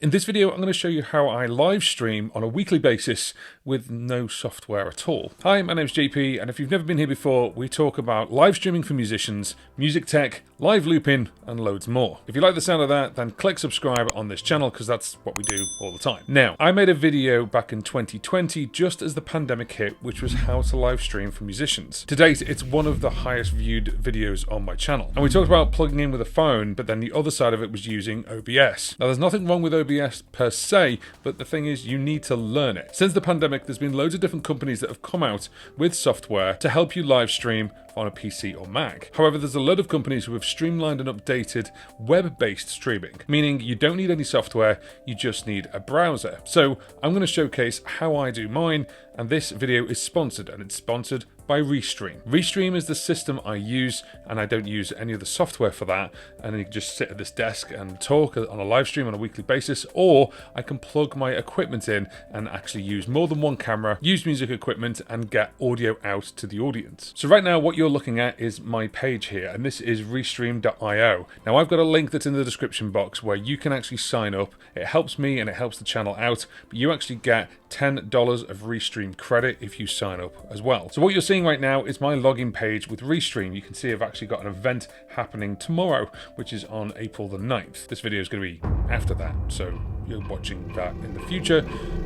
In this video, I'm going to show you how I live stream on a weekly basis with no software at all. Hi, my name's JP, and if you've never been here before, we talk about live streaming for musicians, music tech, live looping, and loads more. If you like the sound of that, then click subscribe on this channel because that's what we do all the time. Now, I made a video back in 2020 just as the pandemic hit, which was how to live stream for musicians. To date, it's one of the highest viewed videos on my channel. And we talked about plugging in with a phone, but then the other side of it was using OBS. Now, there's nothing wrong with OBS per se, but the thing is you need to learn it. Since the pandemic, there's been loads of different companies that have come out with software to help you live stream on a PC or Mac. However, there's a lot of companies who have streamlined and updated web-based streaming, meaning you don't need any software, you just need a browser. So I'm going to showcase how I do mine, and this video is sponsored, and it's sponsored by Restream. Restream is the system I use, and I don't use any of the software for that, and then you can just sit at this desk and talk on a live stream on a weekly basis, or I can plug my equipment in and actually use more than one camera, use music equipment, and get audio out to the audience. So right now what you're looking at is my page here, and this is restream.io. Now I've got a link that's in the description box where you can actually sign up. It helps me and it helps the channel out, but you actually get $10 of Restream credit if you sign up as well. So what you're seeing right now is my login page with Restream. You can see I've actually got an event happening tomorrow, which is on April the 9th. This video is going to be after that, so you're watching that in the future,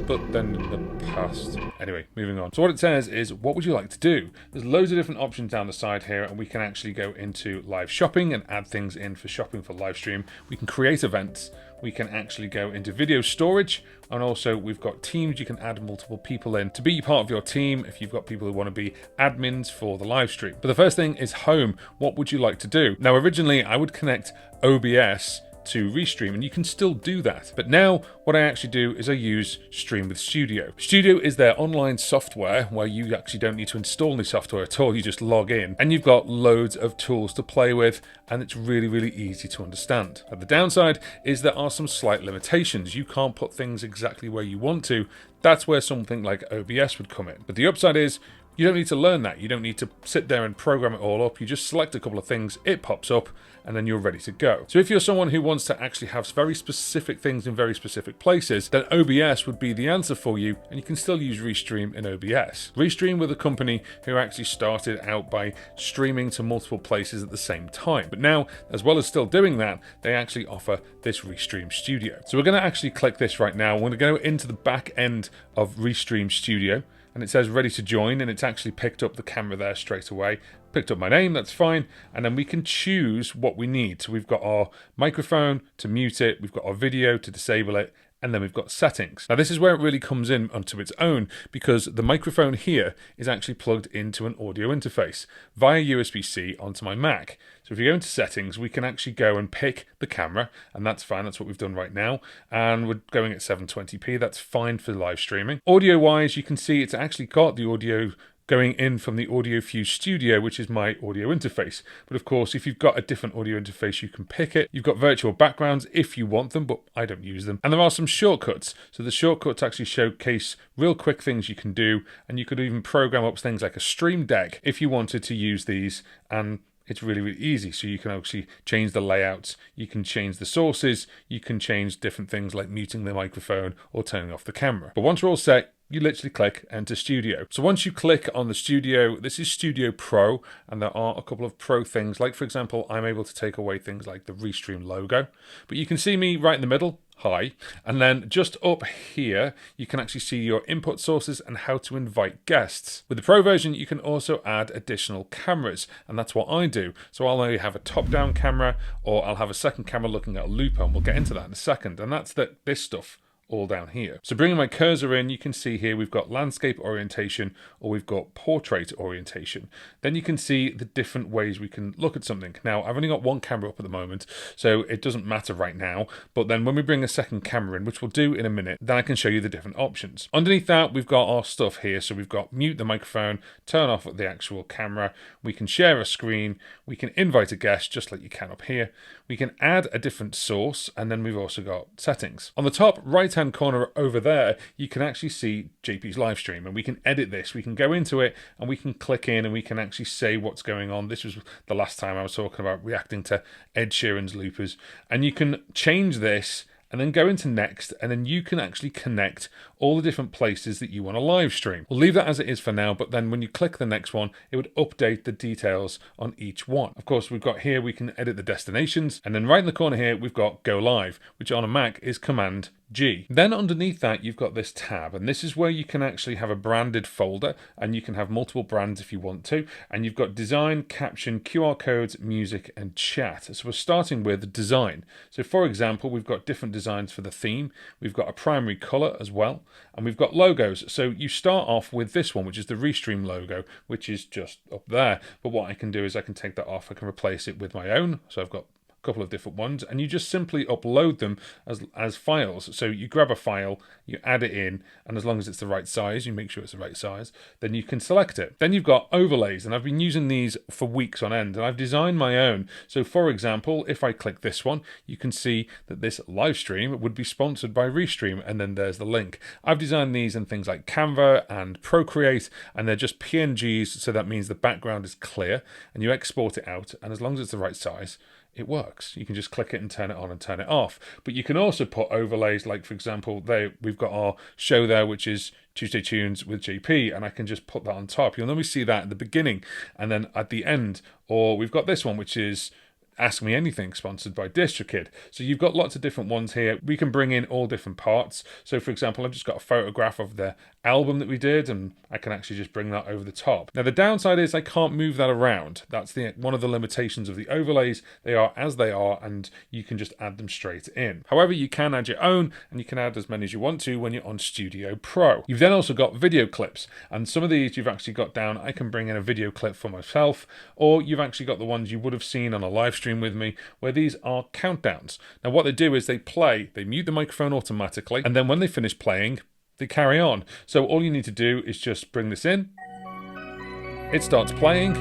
but then in the past. Anyway, moving on. So what it says is, what would you like to do? There's loads of different options down the side here, and we can actually go into live shopping and add things in for shopping for live stream. We can create events. We can actually go into video storage, and also we've got teams. You can add multiple people in to be part of your team if you've got people who want to be admins for the live stream. But the first thing is home. What would you like to do? Now, originally I would connect OBS to Restream, and you can still do that. But now what I actually do is I use Stream with Studio. Studio is their online software where you actually don't need to install any software at all. You just log in and you've got loads of tools to play with, and it's really, really easy to understand. But the downside is there are some slight limitations. You can't put things exactly where you want to. That's where something like OBS would come in. But the upside is you don't need to learn that. You don't need to sit there and program it all up. You just select a couple of things, it pops up, and then you're ready to go. So if you're someone who wants to actually have very specific things in very specific places, then OBS would be the answer for you, and you can still use Restream in OBS. Restream were the company who actually started out by streaming to multiple places at the same time. But now, as well as still doing that, they actually offer this Restream Studio. So we're going to actually click this right now. We're going to go into the back end of Restream Studio, and it says ready to join, and it's actually picked up the camera there straight away. Picked up my name, that's fine, and then we can choose what we need. So we've got our microphone to mute it, we've got our video to disable it, and then we've got settings. Now this is where it really comes in onto its own, because the microphone here is actually plugged into an audio interface via USB-C onto my Mac. So if you go into settings, we can actually go and pick the camera, and that's fine, that's what we've done right now. And we're going at 720p, that's fine for live streaming. Audio-wise, you can see it's actually got the audio going in from the AudioFuse Studio, which is my audio interface. But of course, if you've got a different audio interface, you can pick it. You've got virtual backgrounds if you want them, but I don't use them. And there are some shortcuts. So the shortcuts actually showcase real quick things you can do, and you could even program up things like a Stream Deck if you wanted to use these, and it's really, really easy. So you can actually change the layouts, you can change the sources, you can change different things like muting the microphone or turning off the camera. But once we're all set, you literally click Enter Studio. So once you click on the Studio, this is Studio Pro, and there are a couple of Pro things. Like, for example, I'm able to take away things like the Restream logo. But you can see me right in the middle. Hi. And then just up here, you can actually see your input sources and how to invite guests. With the Pro version, you can also add additional cameras, and that's what I do. So I'll only have a top-down camera, or I'll have a second camera looking at a looper, and we'll get into that in a second. And that's this stuff all down here. So bringing my cursor in, you can see here we've got landscape orientation, or we've got portrait orientation. Then you can see the different ways we can look at something. Now, I've only got one camera up at the moment, so it doesn't matter right now. But then when we bring a second camera in, which we'll do in a minute, then I can show you the different options. Underneath that, we've got our stuff here. So we've got mute the microphone, turn off the actual camera. We can share a screen. We can invite a guest, just like you can up here. We can add a different source, and then we've also got settings. On the top right-hand corner over there, you can actually see JP's live stream, and we can edit this. We can go into it, and we can click in, and we can actually say what's going on. This was the last time I was talking about reacting to Ed Sheeran's loopers, and you can change this and then go into next, and then you can actually connect all the different places that you want to live stream. We'll leave that as it is for now, but then when you click the next one, it would update the details on each one. Of course, we've got here, we can edit the destinations, and then right in the corner here, we've got Go Live, which on a Mac is Command G. Then underneath that, you've got this tab, and this is where you can actually have a branded folder, and you can have multiple brands if you want to, and you've got design, caption, QR codes, music, and chat. So we're starting with design. So for example, we've got different designs for the theme, we've got a primary color as well, and we've got logos. So you start off with this one, which is the Restream logo, which is just up there. But what I can do is I can take that off, I can replace it with my own. So I've got couple of different ones, and you just simply upload them as files. So you grab a file, you add it in, and as long as it's the right size, you make sure it's the right size, then you can select it. Then you've got overlays, and I've been using these for weeks on end, and I've designed my own. So for example, if I click this one, you can see that this live stream would be sponsored by Restream, and then there's the link. I've designed these in things like Canva and Procreate, and they're just PNGs, so that means the background is clear, and you export it out, and as long as it's the right size, it works. You can just click it and turn it on and turn it off. But you can also put overlays, like for example, we've got our show there, which is Tuesday Tunes with JP, and I can just put that on top. You'll normally see that at the beginning and then at the end. Or we've got this one, which is Ask Me Anything, sponsored by DistroKid. So you've got lots of different ones here. We can bring in all different parts. So for example, I've just got a photograph of the album that we did, and I can actually just bring that over the top. Now the downside is I can't move that around. That's one of the limitations of the overlays. They are as they are, and you can just add them straight in. However, you can add your own, and you can add as many as you want to when you're on Studio Pro. You've then also got video clips, and some of these you've actually got down. I can bring in a video clip for myself, or you've actually got the ones you would have seen on a live stream with me, where these are countdowns. Now what they do is they mute the microphone automatically, and then when they finish playing, they carry on. So all you need to do is just bring this in, it starts playing.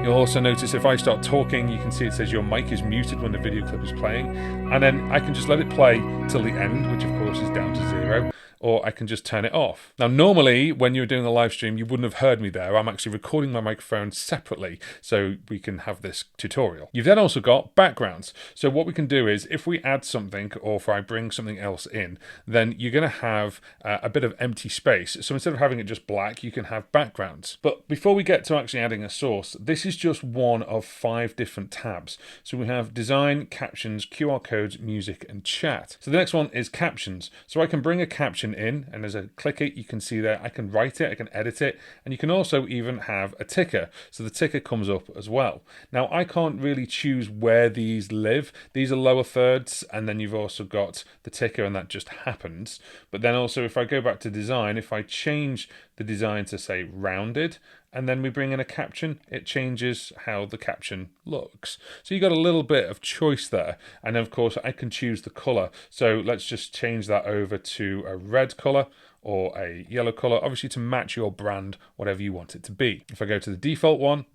You'll also notice if I start talking, you can see it says your mic is muted when the video clip is playing, and then I can just let it play till the end, which of course is down to 0. Or I can just turn it off. Now normally when you're doing a live stream, you wouldn't have heard me there. I'm actually recording my microphone separately so we can have this tutorial. You've then also got backgrounds. So what we can do is if we add something, or if I bring something else in, then you're going to have a bit of empty space. So instead of having it just black, you can have backgrounds. But before we get to actually adding a source, this is just one of 5 different tabs. So we have design, captions, QR codes, music, and chat. So the next one is captions. So I can bring a caption in, and as I click it, you can see there I can write it, I can edit it, and you can also even have a ticker. So the ticker comes up as well. Now I can't really choose where these live. These are lower thirds, and then you've also got the ticker, and that just happens. But then also if I go back to design, if I change the design to say rounded, and then we bring in a caption, it changes how the caption looks. So you got a little bit of choice there. And of course I can choose the color. So let's just change that over to a red color or a yellow color, obviously to match your brand, whatever you want it to be. If I go to the default one,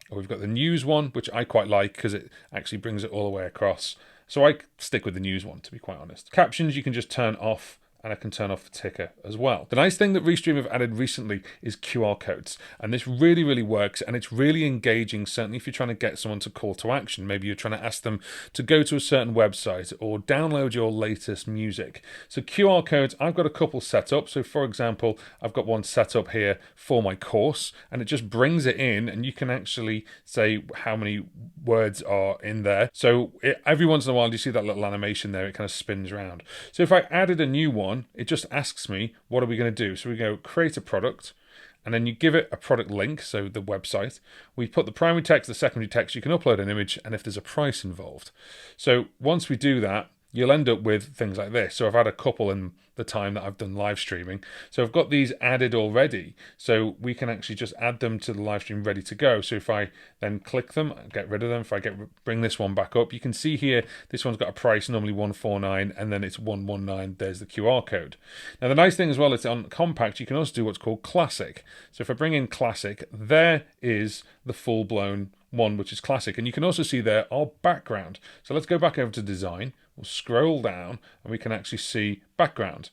or we've got the news one, which I quite like because it actually brings it all the way across. So I stick with the news one, to be quite honest. Captions you can just turn off, and I can turn off the ticker as well. The nice thing that Restream have added recently is QR codes, and this really, really works, and it's really engaging, certainly if you're trying to get someone to call to action. Maybe you're trying to ask them to go to a certain website or download your latest music. So QR codes, I've got a couple set up. So for example, I've got one set up here for my course, and it just brings it in, and you can actually say how many words are in there. So every once in a while, you see that little animation there, it kind of spins around. So if I added a new one, it just asks me, what are we going to do? So we go create a product, and then you give it a product link, so the website. We put the primary text, the secondary text, you can upload an image, and if there's a price involved. So once we do that, you'll end up with things like this. So I've had a couple in the time that I've done live streaming. So I've got these added already. So we can actually just add them to the live stream ready to go. So if I then click them, get rid of them, if I bring this one back up, you can see here, this one's got a price, normally $149, and then it's $119. There's the QR code. Now the nice thing as well is on compact, you can also do what's called classic. So if I bring in classic, there is the full-blown one, which is classic. And you can also see there our background. So let's go back over to design. We'll scroll down and we can actually see background.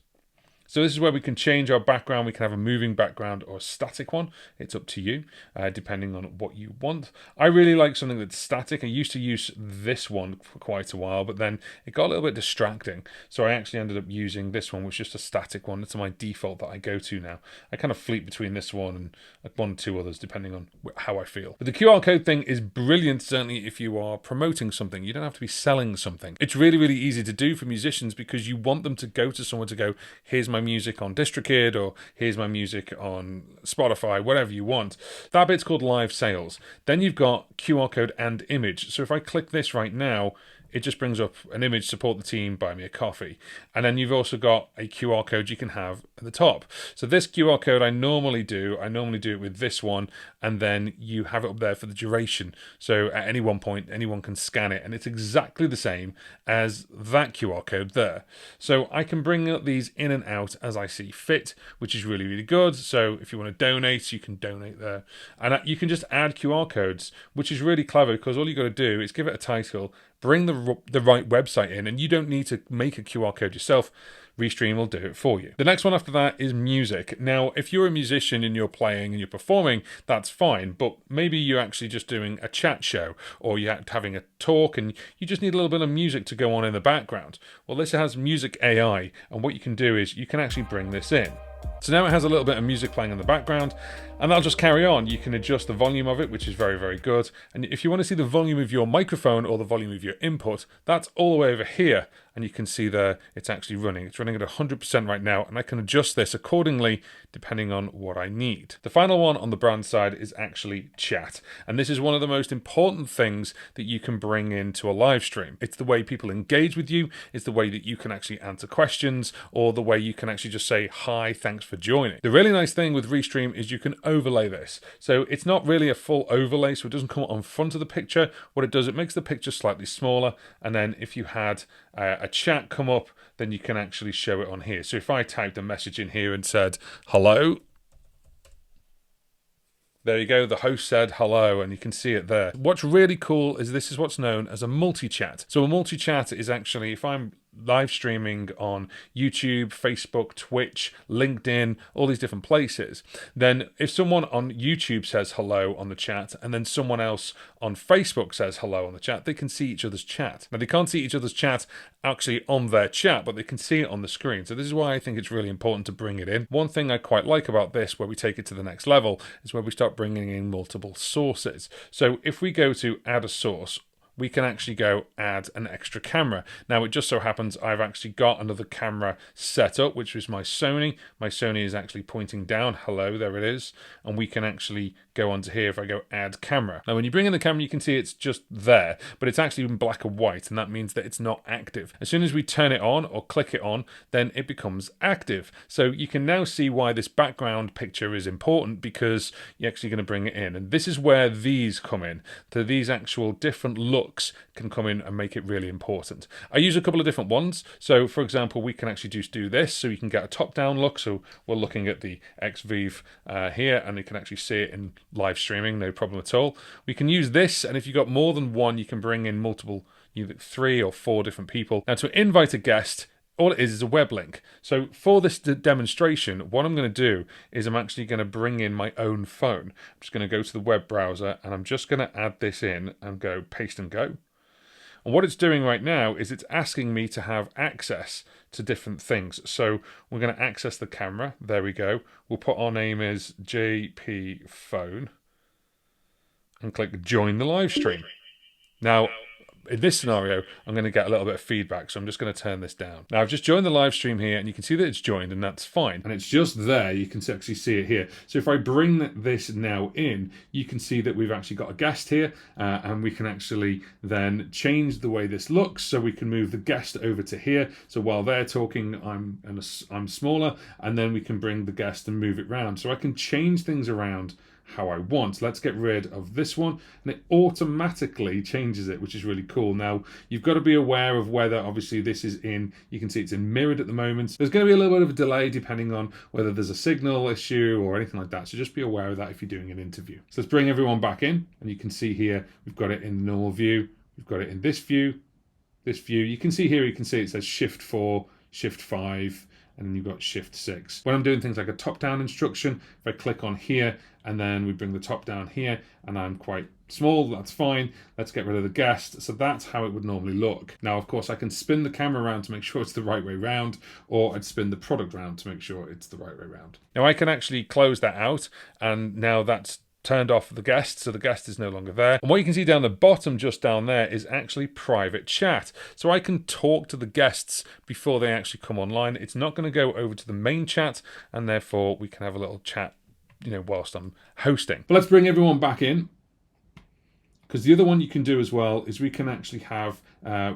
So this is where we can change our background. We can have a moving background or a static one. It's up to you, depending on what you want. I really like something that's static. I used to use this one for quite a while, but then it got a little bit distracting. So I actually ended up using this one, which is just a static one. It's my default that I go to now. I kind of fleet between this one and one or two others, depending on how I feel. But the QR code thing is brilliant, certainly if you are promoting something. You don't have to be selling something. It's really, really easy to do for musicians because you want them to go to someone to go, here's my music on DistroKid, or here's my music on Spotify, whatever you want. That bit's called live sales. Then you've got QR code and image. So if I click this right now, it just brings up an image, support the team, buy me a coffee. And then you've also got a QR code you can have at the top. So this QR code I normally do it with this one, and then you have it up there for the duration. So at any one point, anyone can scan it, and it's exactly the same as that QR code there. So I can bring these in and out as I see fit, which is really, really good. So if you want to donate, you can donate there. And you can just add QR codes, which is really clever because all you got to do is give it a title, bring the right website in, and you don't need to make a QR code yourself. Restream will do it for you. The next one after that is music. Now, if you're a musician and you're playing and you're performing, that's fine, but maybe you're actually just doing a chat show or you're having a talk and you just need a little bit of music to go on in the background. Well, this has music AI, and what you can do is you can actually bring this in. So now it has a little bit of music playing in the background, and that'll just carry on. You can adjust the volume of it, which is very, very good. And if you want to see the volume of your microphone or the volume of your input, that's all the way over here. And you can see there it's actually running. It's running at 100% right now, and I can adjust this accordingly depending on what I need. The final one on the brand side is actually chat. And this is one of the most important things that you can bring into a live stream. It's the way people engage with you. It's the way that you can actually answer questions, or the way you can actually just say, hi, thanks for joining. The really nice thing with Restream is you can overlay this. So it's not really a full overlay, so it doesn't come on front of the picture. What it does, it makes the picture slightly smaller. And then if you had a chat come up, then you can actually show it on here. So if I typed a message in here and said, hello, there you go, the host said hello, and you can see it there. What's really cool is this is what's known as a multi-chat. So a multi-chat is actually, if I'm live streaming on YouTube, Facebook, Twitch, LinkedIn, all these different places, then if someone on YouTube says hello on the chat and then someone else on Facebook says hello on the chat, they can see each other's chat. Now, they can't see each other's chat actually on their chat, but they can see it on the screen. So this is why I think it's really important to bring it in. One thing I quite like about this, where we take it to the next level, is where we start bringing in multiple sources. So if we go to add a source, we can actually go add an extra camera. Now, it just so happens I've actually got another camera set up, which is my Sony. My Sony is actually pointing down. Hello, there it is. And we can actually go onto here if I go add camera. Now, when you bring in the camera, you can see it's just there, but it's actually in black and white, and that means that it's not active. As soon as we turn it on or click it on, then it becomes active. So you can now see why this background picture is important, because you're actually going to bring it in. And this is where these come in. So these actual different looks can come in and make it really important. I use a couple of different ones. So for example, we can actually just do this, so you can get a top-down look. So we're looking at the XVive here, and you can actually see it in live streaming, no problem at all. We can use this, and if you've got more than one, you can bring in multiple, either 3 or 4 different people. Now, to invite a guest, all it is a web link. So for this demonstration, what I'm going to do is I'm actually going to bring in my own phone. I'm just going to go to the web browser, and I'm just going to add this in and go paste and go. And what it's doing right now is it's asking me to have access to different things. So we're going to access the camera. There we go. We'll put our name as JP Phone and click join the live stream. Now, in this scenario, I'm going to get a little bit of feedback, so I'm just going to turn this down. Now, I've just joined the live stream here, and you can see that it's joined, and that's fine. And it's just there. You can actually see it here. So if I bring this now in, you can see that we've actually got a guest here, and we can actually then change the way this looks. So we can move the guest over to here. So while they're talking, I'm smaller, and then we can bring the guest and move it around. So I can change things around how I want. Let's get rid of this one, and it automatically changes it, which is really cool. Now, you've got to be aware of whether, obviously, this is in, you can see it's in mirrored at the moment. There's going to be a little bit of a delay depending on whether there's a signal issue or anything like that, so just be aware of that if you're doing an interview. So let's bring everyone back in, and you can see here we've got it in normal view, we've got it in this view, this view. You can see here, you can see it says shift 4, Shift 5, and then you've got Shift 6. When I'm doing things like a top-down instruction, if I click on here and then we bring the top down here, and I'm quite small, that's fine. Let's get rid of the guest. So that's how it would normally look. Now, of course, I can spin the camera around to make sure it's the right way round, or I'd spin the product round to make sure it's the right way round. Now I can actually close that out, and now that's turned off the guest, so the guest is no longer there. And what you can see down the bottom, just down there, is actually private chat. So I can talk to the guests before they actually come online. It's not going to go over to the main chat, and therefore we can have a little chat, you know, whilst I'm hosting. But let's bring everyone back in, because the other one you can do as well is we can actually have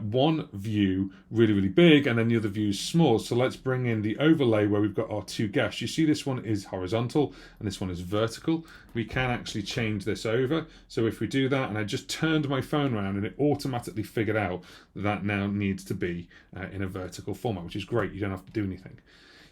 one view really, really big and then the other view is small. So let's bring in the overlay where we've got our two guests. You see this one is horizontal and this one is vertical. We can actually change this over. So if we do that, and I just turned my phone around and it automatically figured out that now needs to be in a vertical format, which is great. You don't have to do anything.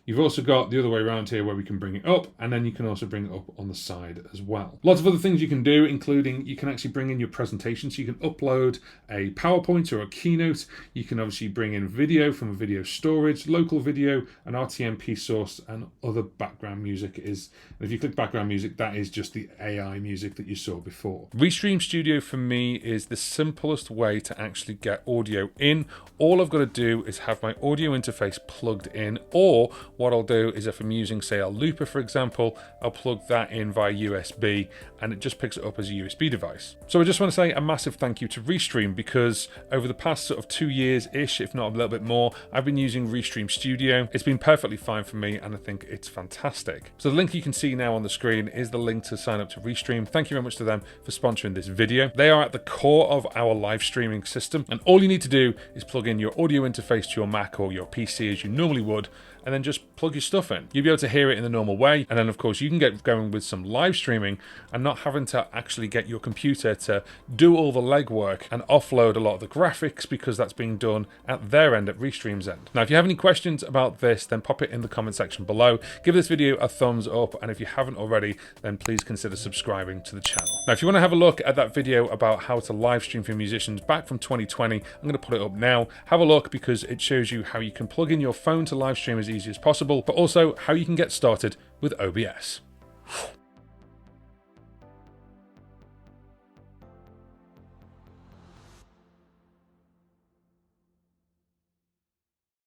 You've also got the other way around here where we can bring it up, and then you can also bring it up on the side as well. Lots of other things you can do, including you can actually bring in your presentation. So you can upload a PowerPoint or a keynote. You can obviously bring in video from a video storage, local video, an RTMP source, and other background music is. And if you click background music, that is just the AI music that you saw before. Restream Studio for me is the simplest way to actually get audio in. All I've got to do is have my audio interface plugged in, or what I'll do is if I'm using, say, a looper, for example, I'll plug that in via USB and it just picks it up as a USB device. So I just want to say a massive thank you to Restream, because over the past sort of 2 years-ish, if not a little bit more, I've been using Restream Studio. It's been perfectly fine for me and I think it's fantastic. So the link you can see now on the screen is the link to sign up to Restream. Thank you very much to them for sponsoring this video. They are at the core of our live streaming system, and all you need to do is plug in your audio interface to your Mac or your PC as you normally would, and then just plug your stuff in. You'll be able to hear it in the normal way, and then of course you can get going with some live streaming and not having to actually get your computer to do all the legwork and offload a lot of the graphics, because that's being done at their end, at Restream's end. Now if you have any questions about this, then pop it in the comment section below. Give this video a thumbs up, and if you haven't already, then please consider subscribing to the channel. Now if you want to have a look at that video about how to live stream for musicians back from 2020, I'm going to put it up now. Have a look, because it shows you how you can plug in your phone to live stream as easy as possible, but also how you can get started with OBS.